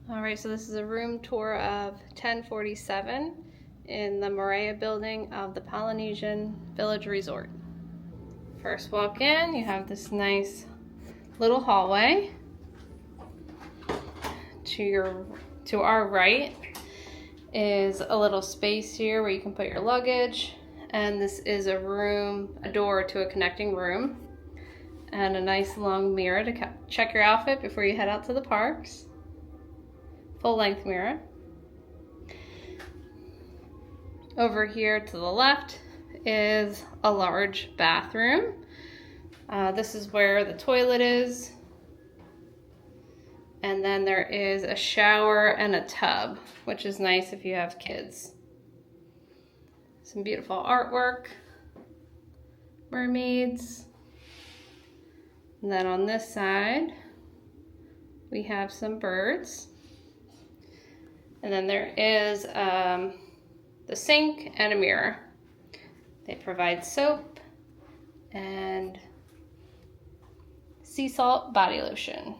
All right, so this is a room tour of 1047 in the Moorea building of the Polynesian Village Resort. First walk in, you have this nice little hallway. To our right is a little space here where you can put your luggage, and this is a door to a connecting room, and a nice long mirror to check your outfit before you head out to the parks. Full-length mirror. Over here to the left is a large bathroom. This is where the toilet is. And then there is a shower and a tub, which is nice if you have kids. Some beautiful artwork. Mermaids. And then on this side, we have some birds. And then there is the sink and a mirror. They provide soap and sea salt body lotion.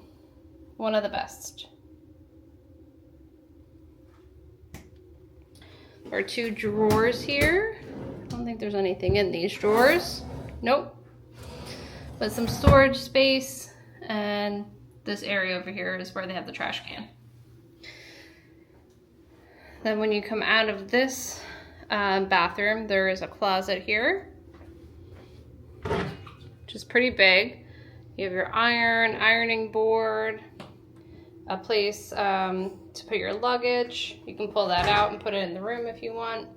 One of the best. There are 2 drawers here. I don't think there's anything in these drawers. Nope. But some storage space, and this area over here is where they have the trash can. Then when you come out of this bathroom, there is a closet here, which is pretty big. You have your ironing board, a place to put your luggage. You can pull that out and put it in the room if you want.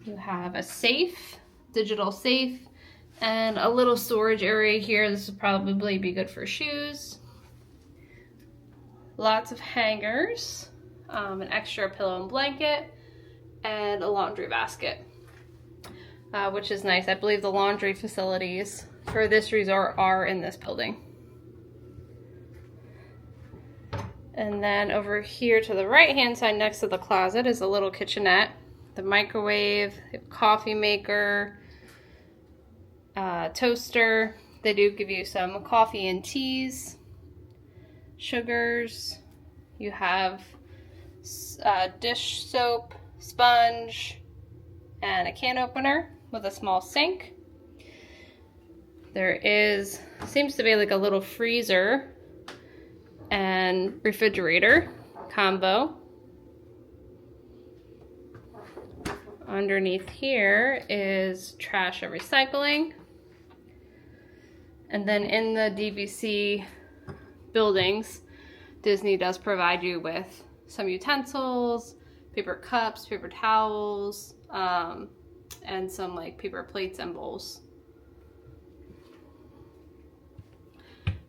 You have a safe, digital safe, and a little storage area here. This would probably be good for shoes. Lots of hangers. An extra pillow and blanket, and a laundry basket, which is nice. I believe the laundry facilities for this resort are in this building. And then over here to the right hand side next to the closet is a little kitchenette, the microwave, the coffee maker, toaster. They do give you some coffee and teas, sugars. You have dish soap, sponge, and a can opener with a small sink. There seems to be like a little freezer and refrigerator combo. Underneath here is trash and recycling. And then in the DVC buildings, Disney does provide you with some utensils, paper cups, paper towels, and some like paper plates and bowls.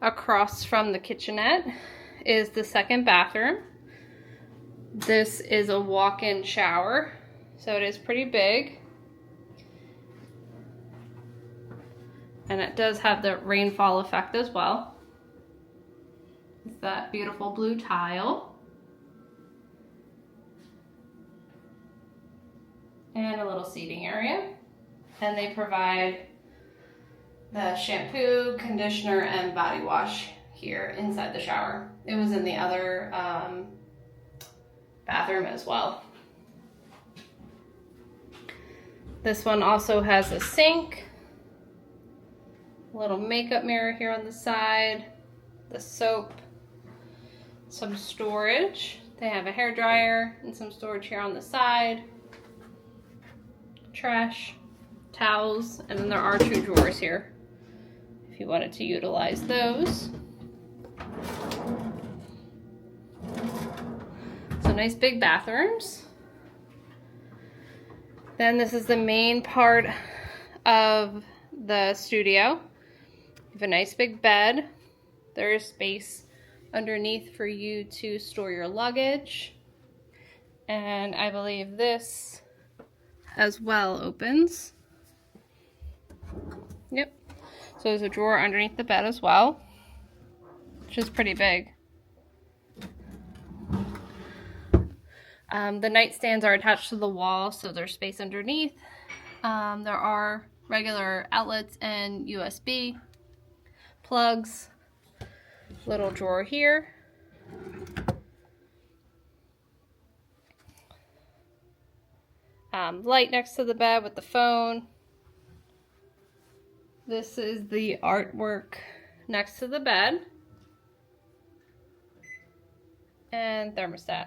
Across from the kitchenette is the second bathroom. This is a walk-in shower, so it is pretty big. And it does have the rainfall effect as well. It's that beautiful blue tile. And a little seating area. And they provide the shampoo, conditioner, and body wash here inside the shower. It was in the other bathroom as well. This one also has a sink, a little makeup mirror here on the side, the soap, some storage. They have a hairdryer and some storage here on the side. Trash, towels, and then there are 2 drawers here if you wanted to utilize those. So nice big bathrooms. Then this is the main part of the studio. You have a nice big bed. There is space underneath for you to store your luggage. And I believe this as well opens. Yep. So there's a drawer underneath the bed as well, which is pretty big. The nightstands are attached to the wall, so there's space underneath. There are regular outlets and USB plugs. Little drawer here. light next to the bed with the phone. This is the artwork next to the bed. And thermostat.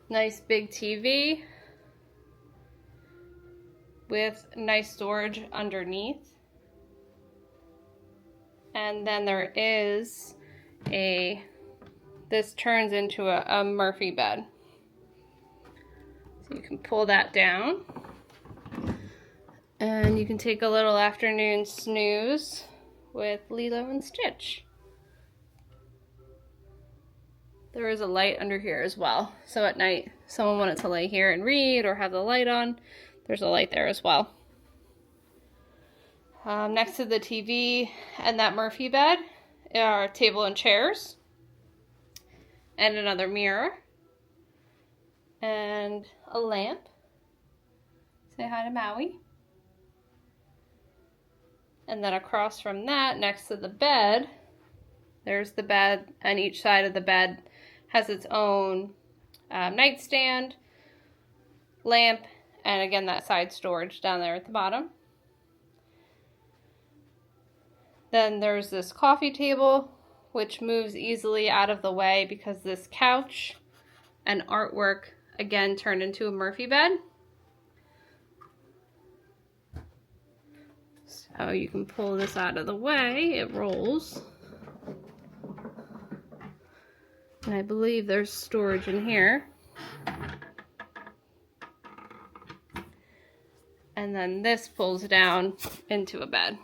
Nice big TV with nice storage underneath. And then there is this turns into a Murphy bed. So you can pull that down. And you can take a little afternoon snooze with Lilo and Stitch. There is a light under here as well. So at night, someone wanted to lay here and read or have the light on, there's a light there as well. Next to the TV and that Murphy bed are table and chairs. And another mirror. And a lamp. Say hi to Maui. And then across from that, next to the bed, there's the bed, and each side of the bed has its own nightstand, lamp, and again that side storage down there at the bottom. Then there's this coffee table, which moves easily out of the way because this couch and artwork again turned into a Murphy bed. So you can pull this out of the way, it rolls. And I believe there's storage in here. And then this pulls down into a bed.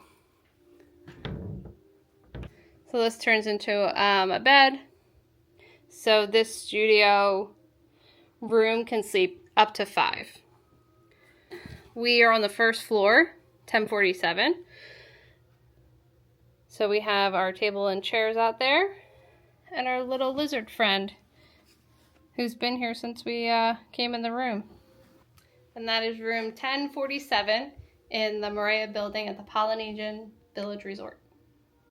So this turns into a bed. So this studio room can sleep up to 5. We are on the first floor, 1047. So we have our table and chairs out there. And our little lizard friend, who's been here since we came in the room. And that is room 1047 in the Moorea building at the Polynesian Village Resort.